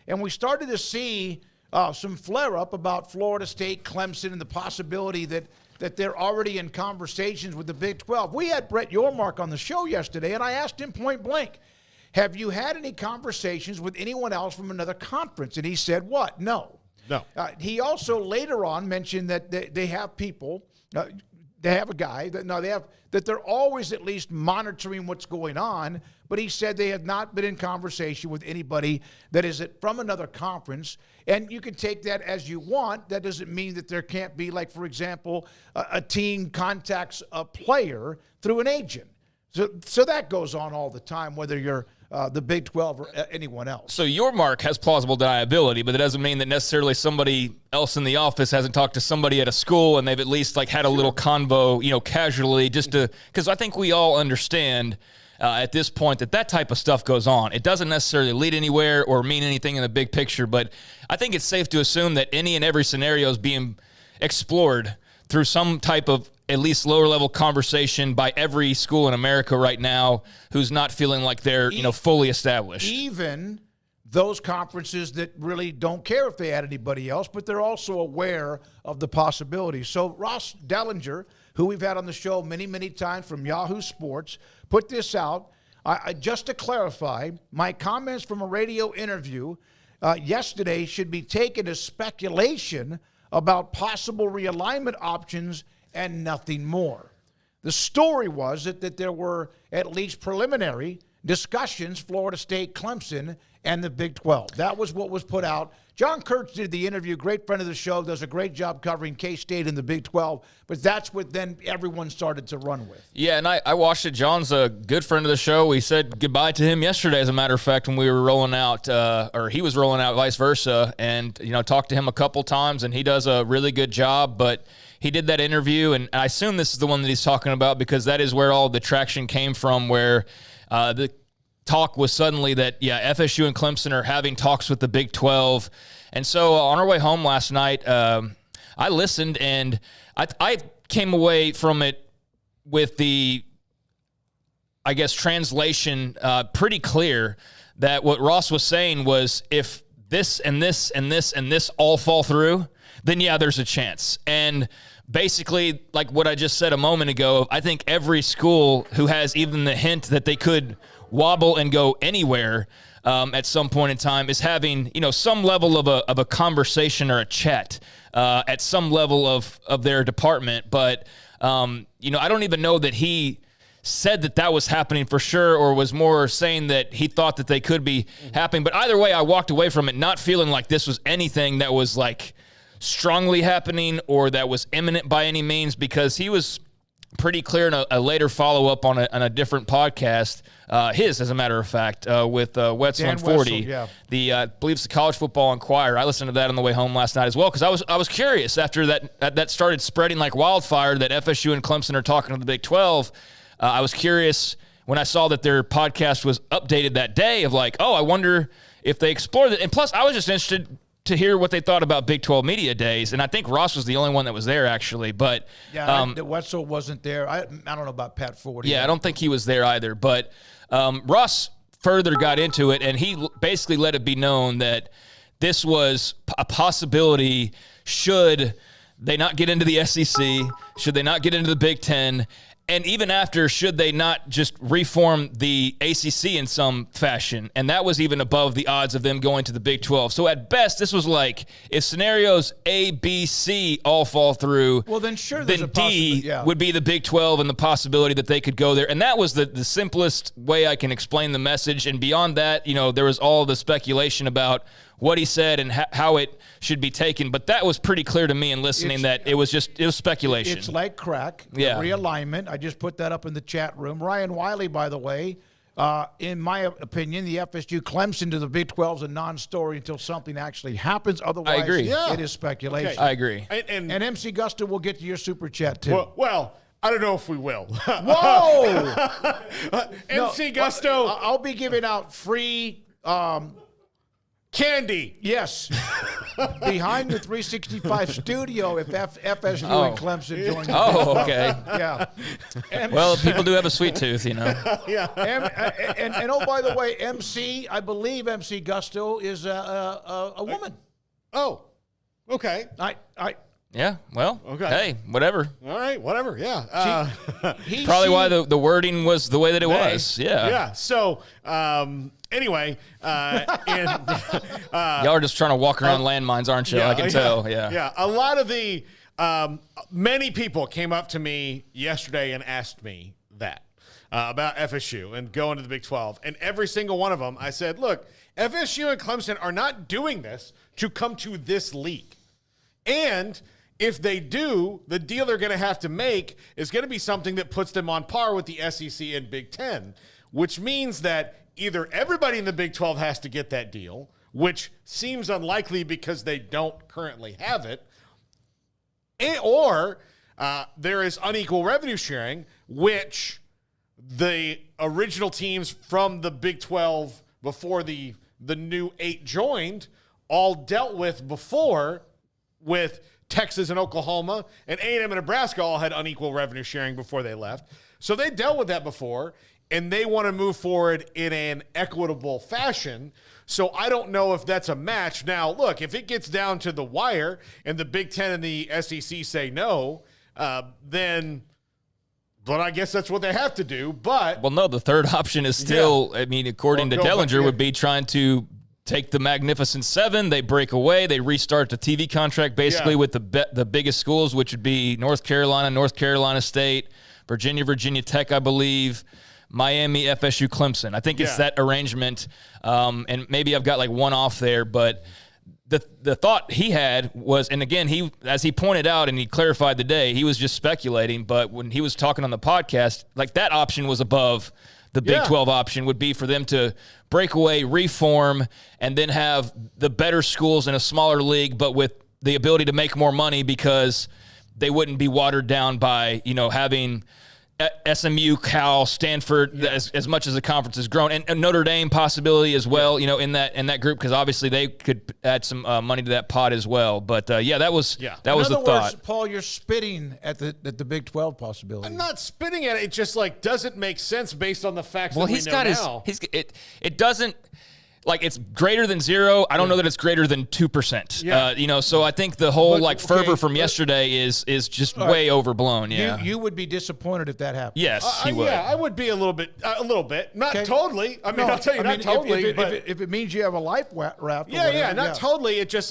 And we started to see some flare-up about Florida State, Clemson, and the possibility that they're already in conversations with the Big 12. We had Brett Yormark on the show yesterday, and I asked him point blank, have you had any conversations with anyone else from another conference? And he said, what? No. He also later on mentioned that they have people, they have a guy, that they're always at least monitoring what's going on, but he said they have not been in conversation with anybody that is from another conference. And you can take that as you want. That doesn't mean that there can't be, like, for example, a team contacts a player through an agent. So that goes on all the time, whether you're the Big 12 or anyone else. So Yormark has plausible deniability, but it doesn't mean that necessarily somebody else in the office hasn't talked to somebody at a school and they've at least had a little convo, casually, just to, because I think we all understand at this point that type of stuff goes on. It doesn't necessarily lead anywhere or mean anything in the big picture, but I think it's safe to assume that any and every scenario is being explored through some type of at least lower-level conversation by every school in America right now who's not feeling like they're, fully established. Even those conferences that really don't care if they add anybody else, but they're also aware of the possibilities. So Ross Dellenger, who we've had on the show many, many times from Yahoo Sports, put this out. Just to clarify, my comments from a radio interview yesterday should be taken as speculation about possible realignment options and nothing more. The story was that there were at least preliminary discussions, Florida State, Clemson, and the Big 12. That was what was put out. John Kurtz did the interview, great friend of the show, does a great job covering K-State and the Big 12, but that's what then everyone started to run with. Yeah, and I watched it. John's a good friend of the show. We said goodbye to him yesterday, as a matter of fact, when we were rolling out, or he was rolling out, vice versa, and talked to him a couple times, and he does a really good job, but he did that interview, and I assume this is the one that he's talking about because that is where all the traction came from, where the talk was suddenly that, FSU and Clemson are having talks with the Big 12. And so on our way home last night, I listened, and I came away from it with the, translation pretty clear that what Ross was saying was if this and this and this and this all fall through, then, there's a chance. And basically, like what I just said a moment ago, I think every school who has even the hint that they could wobble and go anywhere at some point in time is having, some level of a conversation or a chat at some level of their department. But, I don't even know that he said that was happening for sure, or was more saying that he thought that they could be happening. But either way, I walked away from it not feeling like this was anything that was strongly happening or that was imminent by any means, because he was pretty clear in a later follow-up on a different podcast, his, as a matter of fact, with Wetzel and 40. I believe it's the College Football Inquirer. I listened to that on the way home last night as well, because I was curious after that started spreading like wildfire that FSU and Clemson are talking to the Big 12. I was curious when I saw that their podcast was updated that day of I wonder if they explored it. And plus, I was just interested to hear what they thought about Big 12 Media Days, and I think Ross was the only one that was there, actually. But Wetzel wasn't there. I don't know about Pat Ford. Yeah, I don't think he was there either. But Ross further got into it, and he basically let it be known that this was a possibility should they not get into the SEC, should they not get into the Big Ten, and even after, should they not just reform the ACC in some fashion? And that was even above the odds of them going to the Big 12. So at best, this was if scenarios A, B, C all fall through, well, then sure, then D would be the Big 12 and the possibility that they could go there. And that was the simplest way I can explain the message. And beyond that, there was all the speculation about what he said and how it should be taken. But that was pretty clear to me in listening that it was speculation. It's like crack, realignment. I just put that up in the chat room. Ryan Wiley, by the way, in my opinion, the FSU Clemson to the Big 12 is a non-story until something actually happens. Otherwise, I agree. It is speculation. Okay. I agree. And MC Gusto will get to your super chat, too. Well, I don't know if we will. Whoa! MC Gusto. I'll be giving out free... candy. Yes. behind the 365 studio if FSU and Clemson join. Oh, okay. Yeah. Well, people do have a sweet tooth, you know. And oh, by the way, I believe MC Gusto is a woman. Oh, okay. Yeah, well, Okay. Hey, whatever. All right, whatever. Yeah. Probably why the wording was the way that it was. Yeah. Yeah. So, anyway, and Y'all are just trying to walk around landmines, aren't you? I can tell. Yeah. Yeah. A lot of the many people came up to me yesterday and asked me that about FSU and going to the Big 12. And every single one of them, I said, look, FSU and Clemson are not doing this to come to this league. And if they do, the deal they're going to have to make is going to be something that puts them on par with the SEC and Big 10, which means that either everybody in the Big 12 has to get that deal, which seems unlikely because they don't currently have it, or there is unequal revenue sharing, which the original teams from the Big 12 before the new 8 joined all dealt with before, with Texas and Oklahoma, and A&M and Nebraska all had unequal revenue sharing before they left. So they dealt with that before, and they want to move forward in an equitable fashion. So I don't know if that's a match. Now, look, if it gets down to the wire and the Big Ten and the SEC say no, then I guess that's what they have to do. But well, no, the third option is still, I mean, according to Dellenger, would be trying to take the Magnificent Seven. They break away. They restart the TV contract basically with the biggest schools, which would be North Carolina State, Virginia Tech, I believe, Miami, FSU, Clemson. I think it's that arrangement. And maybe I've got like one off there, but the thought he had was, and again, as he pointed out and he clarified today, he was just speculating, but when he was talking on the podcast, like that option was above the Big 12 option would be for them to break away, reform, and then have the better schools in a smaller league, but with the ability to make more money because they wouldn't be watered down by, having SMU, Cal, Stanford, as much as the conference has grown, and Notre Dame possibility as well, in that group, because obviously they could add some money to that pot as well. But that was the thought. In other words, Paul, you're spitting at the Big 12 possibility. I'm not spitting at it. It just doesn't make sense based on the facts that we know now. It doesn't. Like, it's greater than 0. I don't know that it's greater than 2%. Yeah. So I think the whole fervor from yesterday is just way overblown. Yeah. You would be disappointed if that happened. Yes, he would. Yeah, I would be a little bit. Not totally. I mean, I'll tell you, not totally. If it means you have a life raft. Not totally. It just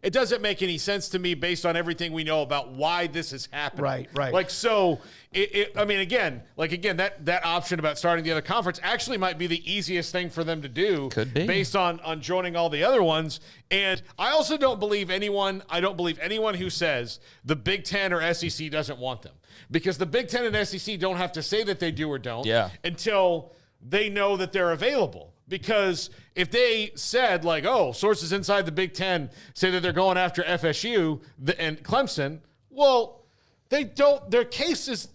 it doesn't make any sense to me based on everything we know about why this is happening. Right. So that option about starting the other conference actually might be the easiest thing for them to do. Could be. Based on joining all the other ones. And I also don't believe anyone who says the Big Ten or SEC doesn't want them, because the Big Ten and SEC don't have to say that they do or don't until they know that they're available. Because if they said sources inside the Big Ten say that they're going after FSU and Clemson, well, they don't. The case is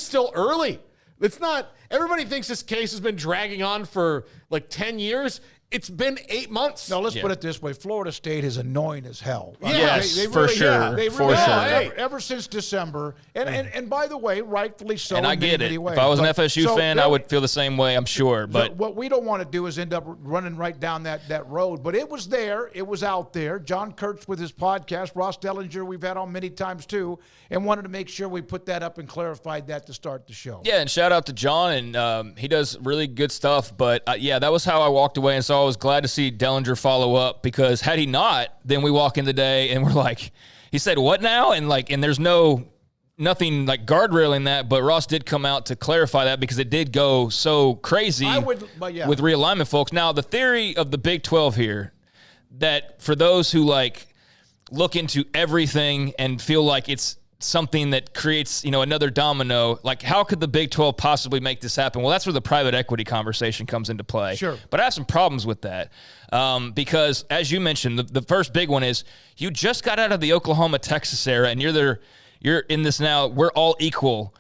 still early. It's not. Everybody thinks this case has been dragging on for 10 years. It's been 8 months. No, let's put it this way. Florida State is annoying as hell. Yes, they for really, sure. They for really sure. are, ever since December. And by the way, rightfully so. And I get it. If I was an FSU fan, I would feel the same way, I'm sure. But what we don't want to do is end up running right down that road. But it was there. It was out there. John Kurtz with his podcast, Ross Dellenger, we've had on many times too, and wanted to make sure we put that up and clarified that to start the show. Yeah, and shout out to John, and he does really good stuff. But that was how I walked away, and so I was glad to see Dellenger follow up, because had he not, then we walk in the day and we're like, he said what now? And there's nothing guardrailing that, but Ross did come out to clarify that, because it did go so crazy with realignment, folks. Now, the theory of the Big 12 here, that for those who look into everything and feel like it's something that creates, another domino, how could the Big 12 possibly make this happen? Well, that's where the private equity conversation comes into play. Sure. But I have some problems with that, because, as you mentioned, the first big one is you just got out of the Oklahoma-Texas era, and you're in this now, we're all equal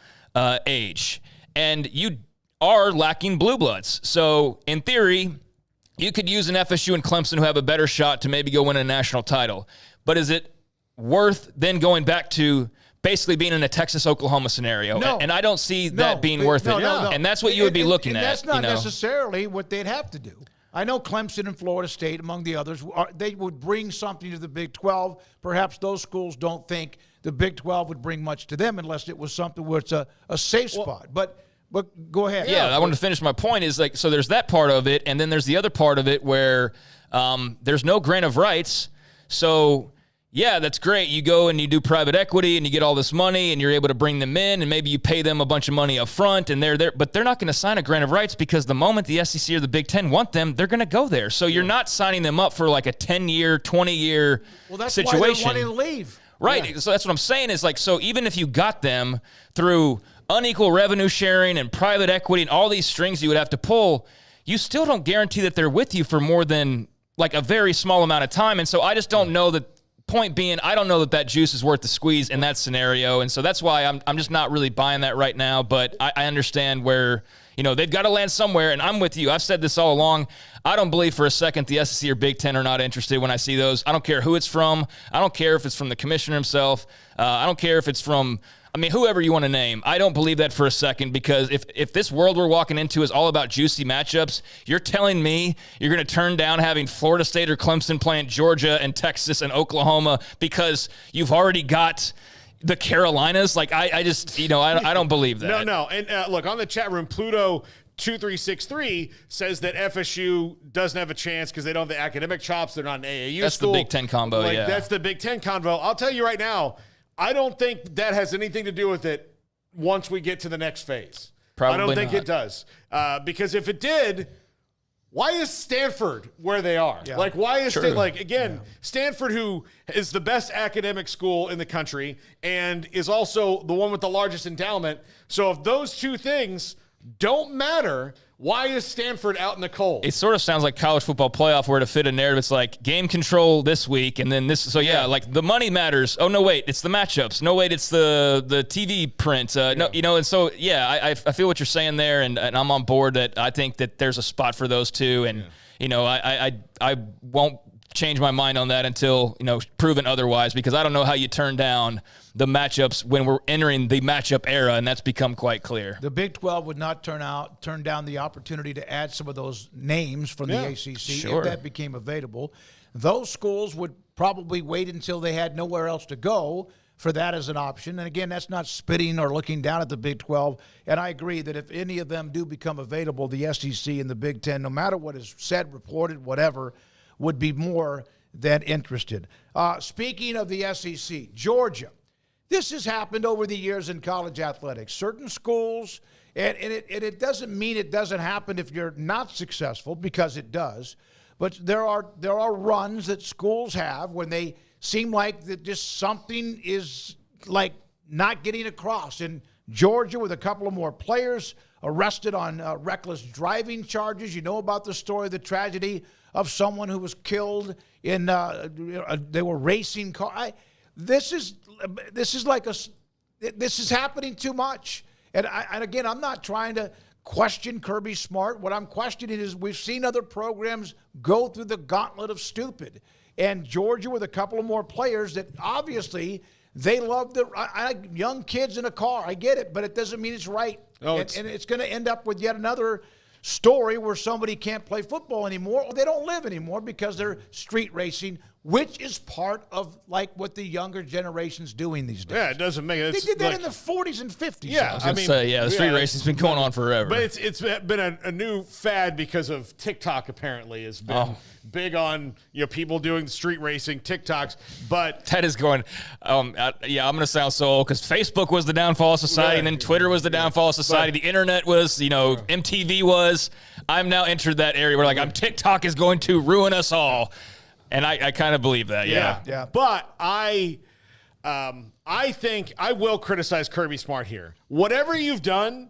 age, and you are lacking blue bloods. So, in theory, you could use an FSU and Clemson who have a better shot to maybe go win a national title. But is it worth then going back to basically being in a Texas-Oklahoma scenario? No. And I don't see that being worth it. No. And that's what you would be looking at. That's not necessarily what they'd have to do. I know Clemson and Florida State, among the others, they would bring something to the Big 12. Perhaps those schools don't think the Big 12 would bring much to them unless it was something where it's a safe spot. But go ahead. Yeah, I wanted to finish my point is like, so there's that part of it, and then there's the other part of it where there's no grant of rights. So, yeah, that's great. You go and you do private equity and you get all this money and you're able to bring them in and maybe you pay them a bunch of money up front and they're there. But they're not going to sign a grant of rights because the moment the SEC or the Big Ten want them, they're going to go there. So you're not signing them up for like a 10-year, 20-year situation. Why they're wanting to leave. Right. Yeah. So that's what I'm saying is like, so even if you got them through unequal revenue sharing and private equity and all these strings you would have to pull, you still don't guarantee that they're with you for more than like a very small amount of time. And so I just don't know that. Point being, I don't know that juice is worth the squeeze in that scenario, and so that's why I'm just not really buying that right now. But I understand where they've got to land somewhere, and I'm with you. I've said this all along. I don't believe for a second the SEC or Big Ten are not interested when I see those. I don't care who it's from. I don't care if it's from the commissioner himself. I don't care if it's from whoever you want to name. I don't believe that for a second because if this world we're walking into is all about juicy matchups, you're telling me you're going to turn down having Florida State or Clemson playing Georgia and Texas and Oklahoma because you've already got the Carolinas? Like, I just, I don't believe that. No. And look, on the chat room, Pluto2363 says that FSU doesn't have a chance because they don't have the academic chops. They're not an AAU That's school. the Big Ten combo, yeah. That's the Big Ten combo. I'll tell you right now, I don't think that has anything to do with it once we get to the next phase. Probably I don't think not. it does. Because if it did, why is Stanford where they are? Yeah. Like, why is Stanford, who is the best academic school in the country and is also the one with the largest endowment. So if those two things don't matter, why is Stanford out in the cold? It sort of sounds like college football playoff where to fit a narrative. It's like game control this week and then this. So, like the money matters. Oh, no, wait, it's the matchups. No, wait, it's the TV print. No, and so, I feel what you're saying there, and I'm on board that I think that there's a spot for those two. And, I won't change my mind on that until, proven otherwise, because I don't know how you turn down the matchups when we're entering the matchup era, and that's become quite clear. The Big 12 would not turn down the opportunity to add some of those names from the ACC if that became available. Those schools would probably wait until they had nowhere else to go for that as an option. And again, that's not spitting or looking down at the Big 12. And I agree that if any of them do become available, the SEC and the Big 10, no matter what is said, reported, whatever, would be more than interested. Speaking of the SEC, Georgia. This has happened over the years in college athletics. Certain schools, and it doesn't mean it doesn't happen if you're not successful, because it does, but there are runs that schools have when they seem like that just something is like not getting across. In Georgia, with a couple of more players arrested on reckless driving charges. You know about the story, the tragedy of someone who was killed in they were racing car. This is happening too much. And again, I'm not trying to question Kirby Smart. What I'm questioning is we've seen other programs go through the gauntlet of stupid. And Georgia, with a couple of more players that obviously they love the young kids in a car. I get it, but it doesn't mean it's right. And it's going to end up with yet another story where somebody can't play football anymore, or they don't live anymore because they're street racing, which is part of like what the younger generation's doing these days. Yeah, it doesn't make it. They did that in the 40s and 50s. Yeah, the street racing's been going on forever. But it's been a new fad because of TikTok. Apparently, has been big on people doing street racing TikToks. But Ted is going. I'm going to sound so old because Facebook was the downfall of society, and then Twitter was the downfall of society. The internet was, MTV was. I'm now entered that area where TikTok is going to ruin us all. And I kind of believe that, yeah. But I think I will criticize Kirby Smart here. Whatever you've done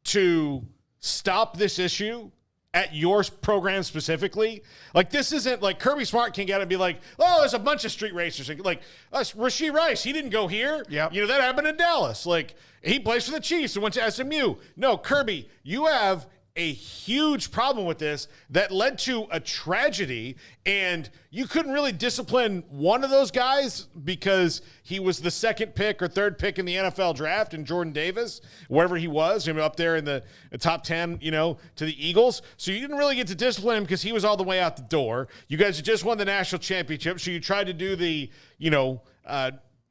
to stop this issue at your program specifically, like this isn't like Kirby Smart can get it and be like, oh, there's a bunch of street racers. Like Rashee Rice, he didn't go here. Yep. That happened in Dallas. Like he plays for the Chiefs and went to SMU. No, Kirby, you have a huge problem with this that led to a tragedy, and you couldn't really discipline one of those guys because he was the second pick or third pick in the NFL draft, and Jordan Davis, wherever he was, up there in the top 10, to the Eagles. So you didn't really get to discipline him because he was all the way out the door. You guys had just won the national championship, so you tried to do the,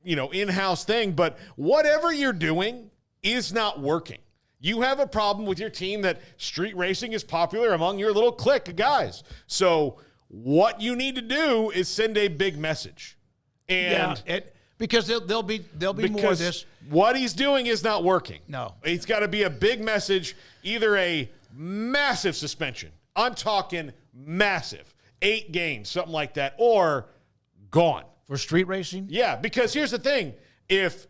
in-house thing. But whatever you're doing is not working. You have a problem with your team that street racing is popular among your little clique of guys. So what you need to do is send a big message. And because there'll be more of this. What he's doing is not working. No. It's got to be a big message, either a massive suspension. I'm talking massive. 8 games, something like that, or gone. For street racing? Yeah, because here's the thing. If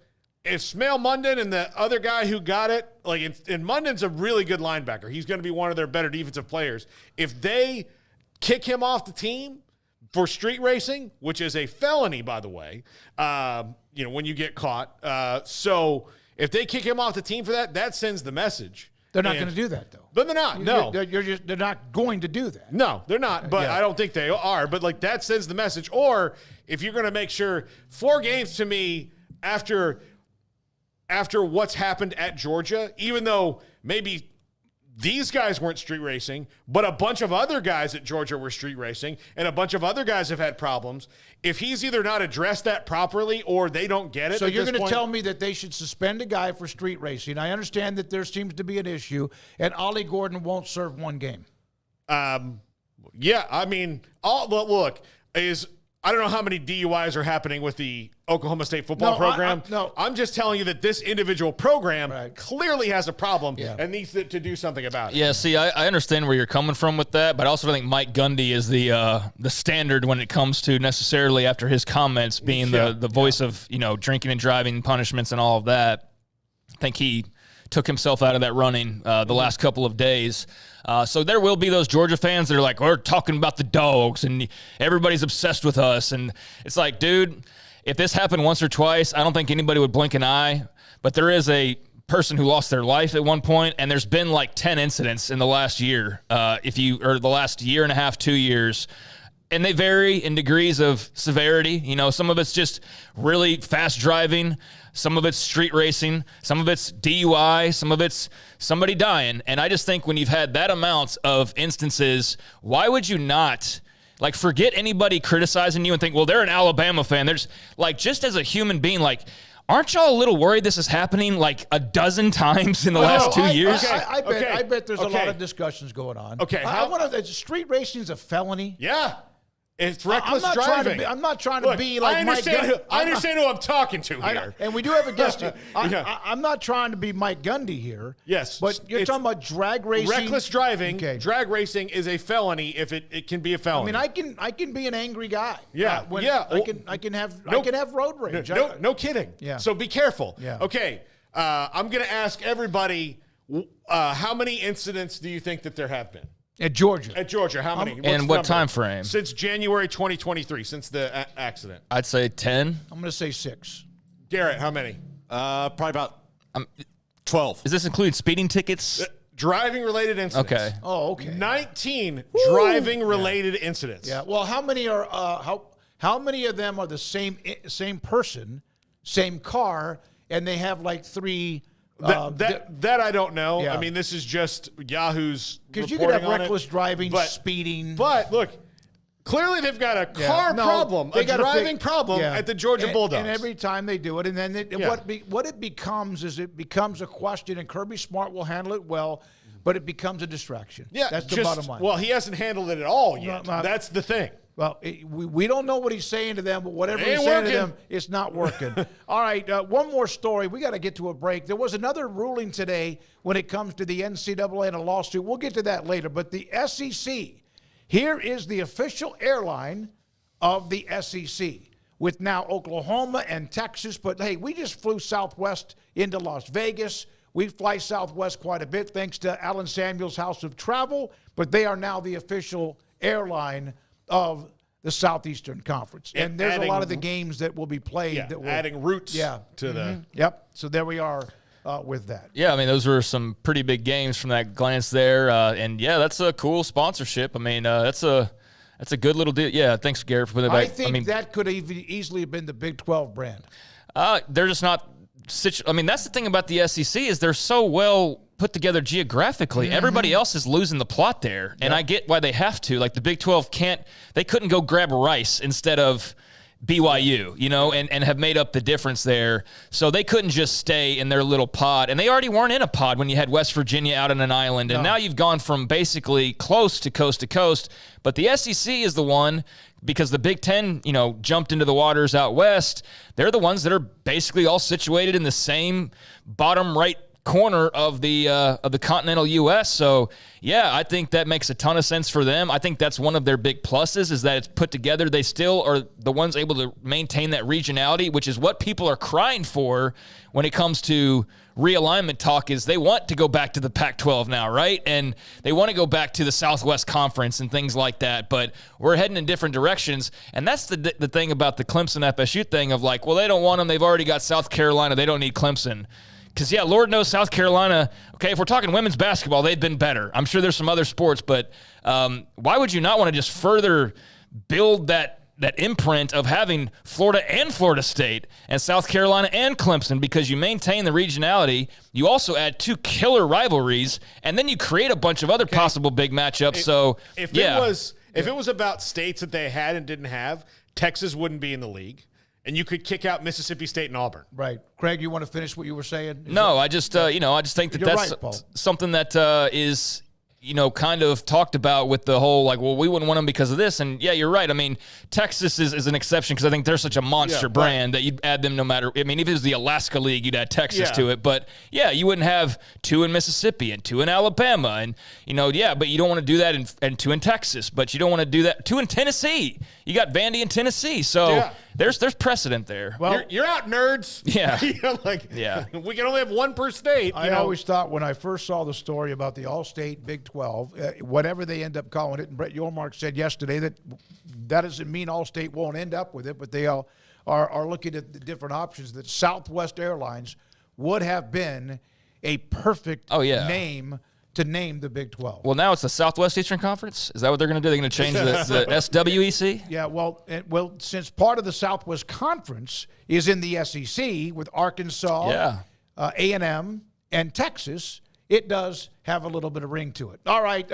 Smail Munden and the other guy who got it, and Munden's a really good linebacker. He's going to be one of their better defensive players. If they kick him off the team for street racing, which is a felony, by the way, when you get caught. So if they kick him off the team for that, that sends the message. They're not going to do that, though. But they're not. No, they're not going to do that. No, they're not. But I don't think they are. But that sends the message. Or if you're going to make sure 4 games to me after what's happened at Georgia, even though maybe these guys weren't street racing, but a bunch of other guys at Georgia were street racing, and a bunch of other guys have had problems. If he's either not addressed that properly or they don't get it. So you're going to tell me that they should suspend a guy for street racing. I understand that there seems to be an issue, and Ollie Gordon won't serve 1 game. Yeah, I mean, look, I don't know how many DUIs are happening with the Oklahoma State football program. I'm just telling you that this individual program clearly has a problem and needs to do something about it. Yeah, see, I understand where you're coming from with that, but I also don't think Mike Gundy is the standard when it comes to necessarily after his comments being the voice of, drinking and driving punishments and all of that. I think he took himself out of that running the last couple of days. So there will be those Georgia fans that are like, we're talking about the dogs and everybody's obsessed with us. And it's like, dude, if this happened once or twice, I don't think anybody would blink an eye. But there is a person who lost their life at one point, and there's been like 10 incidents in the last year, or the last year and a half, 2 years. And they vary in degrees of severity. Some of it's just really fast driving. Some of it's street racing. Some of it's DUI. Some of it's somebody dying. And I just think when you've had that amount of instances, why would you not, forget anybody criticizing you and think, well, they're an Alabama fan. There's, just as a human being, aren't y'all a little worried this is happening a dozen times in the last 2 years? I bet there's a lot of discussions going on. Okay. Street racing is a felony. Yeah. It's reckless driving. I'm not trying to be like Mike Gundy. I understand who I'm talking to here. And we do have a guest here. I'm not trying to be Mike Gundy here. Yes. But you're talking about drag racing. Reckless driving. Okay. Drag racing is a felony if it can be a felony. I mean, I can be an angry guy. Yeah. I can have road rage. No kidding. Yeah. So be careful. Yeah. Okay. I'm going to ask everybody, how many incidents do you think that there have been? At Georgia, how many? And what time frame? Since January 2023, since the accident. I'd say 10. I'm going to say 6. Garrett, how many? Probably about 12. Does this include speeding tickets? Driving-related incidents. Okay. Oh, okay. 19 driving-related incidents. Yeah. Well, how many are how many of them are the same person, same car, and they have 3? That I don't know. Yeah. I mean, this is just Yahoo's because reporting you could have on reckless driving, but, speeding. But look, clearly they've got a car problem, a driving problem at the Georgia Bulldogs. And every time they do it, and then what it becomes is it becomes a question, and Kirby Smart will handle it well, but it becomes a distraction. Yeah, that's the bottom line. Well, he hasn't handled it at all yet. That's the thing. Well, we don't know what he's saying to them, but whatever he's saying to them, it's not working. All right, one more story. We got to get to a break. There was another ruling today when it comes to the NCAA and a lawsuit. We'll get to that later. But the SEC, here is the official airline of the SEC with now Oklahoma and Texas. But, hey, we just flew Southwest into Las Vegas. We fly Southwest quite a bit thanks to Alan Samuel's House of Travel, but they are now the official airline of the Southeastern Conference. And there's a lot of the games that will be played. Yeah, that will, adding roots to the... Yep. So there we are. with that. Yeah, I mean, those were some pretty big games from that glance there. And, yeah, that's a cool sponsorship. I mean, that's a good little deal. Yeah, thanks, Garrett, for putting it back. I think that could have easily have been the Big 12 brand. They're just not – I mean, that's the thing about the SEC is they're so well put together geographically. Mm-hmm. Everybody else is losing the plot there, and I get why they have to. Like the Big 12 they couldn't go grab Rice instead of – BYU, and have made up the difference there. So they couldn't just stay in their little pod. And they already weren't in a pod when you had West Virginia out on an island. And now you've gone from basically close to coast. But the SEC is the one, because the Big Ten, jumped into the waters out west. They're the ones that are basically all situated in the same bottom right corner of the continental U.S. So, yeah, I think that makes a ton of sense for them. I think that's one of their big pluses is that it's put together. They still are the ones able to maintain that regionality, which is what people are crying for when it comes to realignment talk is they want to go back to the Pac-12 now, right? And they want to go back to the Southwest Conference and things like that, but we're heading in different directions. And that's the thing about the Clemson FSU thing of like, well, they don't want them. They've already got South Carolina. They don't need Clemson. Because, yeah, Lord knows South Carolina, okay, if we're talking women's basketball, they've been better. I'm sure there's some other sports, but why would you not want to just further build that imprint of having Florida and Florida State and South Carolina and Clemson because you maintain the regionality, you also add two killer rivalries, and then you create a bunch of other possible big matchups. If it was about states that they had and didn't have, Texas wouldn't be in the league. And you could kick out Mississippi State and Auburn. Right. Craig, you want to finish what you were saying? I just think that that's right, something that is, kind of talked about with the whole, like, well, we wouldn't want them because of this. And, yeah, you're right. I mean, Texas is an exception because I think they're such a monster brand that you'd add them no matter – I mean, if it was the Alaska League, you'd add Texas to it. But, yeah, you wouldn't have two in Mississippi and two in Alabama. And, but you don't want to do that and two in Texas. But you don't want to do that – two in Tennessee. You got Vandy in Tennessee. So there's precedent there. Well, you're out, nerds. Yeah. We can only have one per state. I always thought when I first saw the story about the All-State Big 12, whatever they end up calling it, and Brett Yormark said yesterday that doesn't mean All-State won't end up with it, but they are looking at the different options, that Southwest Airlines would have been a perfect name to name the Big 12. Well, now it's the Southwest Eastern Conference? Is that what they're going to do? They're going to change the SWEC? Yeah, well, since part of the Southwest Conference is in the SEC with Arkansas, A&M, and Texas, it does have a little bit of ring to it. All right.